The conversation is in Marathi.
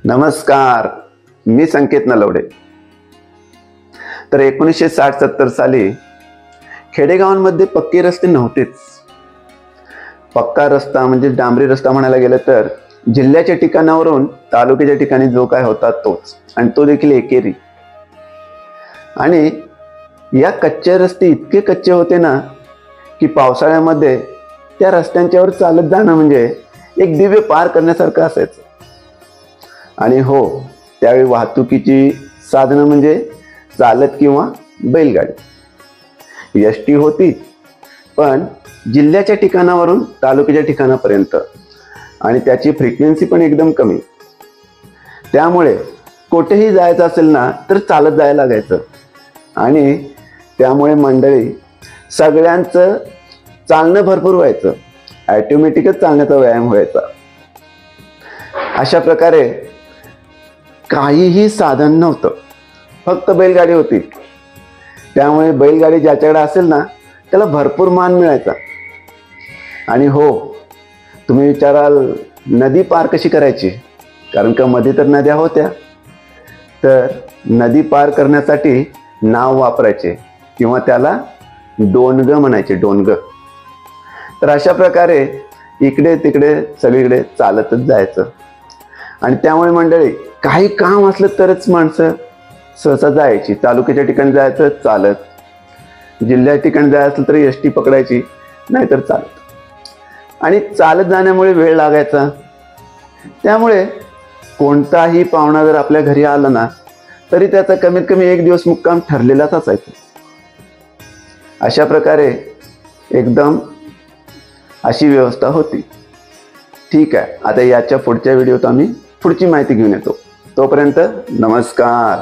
नमस्कार, मी संकेत नलवडे। तर 1960-70 साली खेडेगावांमध्ये पक्के रस्ते नव्हतेच। पक्का रस्ता म्हणजे डांबरी रस्ता म्हणायला गेलं तर जिल्ह्याच्या ठिकाणावरून तालुक्याच्या ठिकाणी जो काय होता तोच, आणि तो देखील एकेरी। आणि या कच्चे रस्ते इतके कच्चे होते ना की पावसाळ्यामध्ये त्या रस्त्यांच्यावर चालत जाणं म्हणजे एक दिव्य पार करण्यासारखं असायचं। आणि हो, त्यावेळी वाहतुकीची साधनं म्हणजे चालत किंवा बैलगाडी। एसटी होती, पण जिल्ह्याच्या ठिकाणावरून तालुक्याच्या ठिकाणापर्यंत, आणि त्याची फ्रिक्वेन्सी पण एकदम कमी। त्यामुळे कुठेही जायचं असेल ना तर चालत जायला लागायचं, आणि त्यामुळे मंडळी सगळ्यांचं चालणं भरपूर व्हायचं। ऑटोमॅटिकच चालण्याचा व्यायाम व्हायचा। अशा प्रकारे काहीही साधन नव्हतं, फक्त बैलगाडी होती। त्यामुळे बैलगाडी ज्याच्याकडे असेल ना त्याला भरपूर मान मिळायचा। आणि हो, तुम्ही विचाराल नदी पार कशी करायची, कारण का मध्ये तर नद्या होत्या। तर नदी पार करण्यासाठी नाव वापरायचे, किंवा त्याला डोंग म्हणायचे, डोंग। तर अशा प्रकारे इकडे तिकडे सगळीकडे चालतच जायचं। आणि त्यामुळे मंडळी काही काम असलं तरच माणसं सहसा जायची। तालुक्याच्या ठिकाणी जायचं चालत, जिल्ह्याच्या ठिकाणी जायचं असेल तर एसटी पकडायची, नाहीतर चालत। आणि चालत जाण्यामुळे वेळ लागायचा। त्यामुळे कोणताही पाहुणा जर आपल्या घरी आला ना तरी त्याचा कमीत कमी एक दिवस मुक्काम ठरलेलाच असायचा। अशा प्रकारे एकदम अशी व्यवस्था होती। ठीक आहे, आता याच्या पुढच्या व्हिडिओत आम्ही पुढची माहिती घेऊन येतो। तोपर्यंत नमस्कार।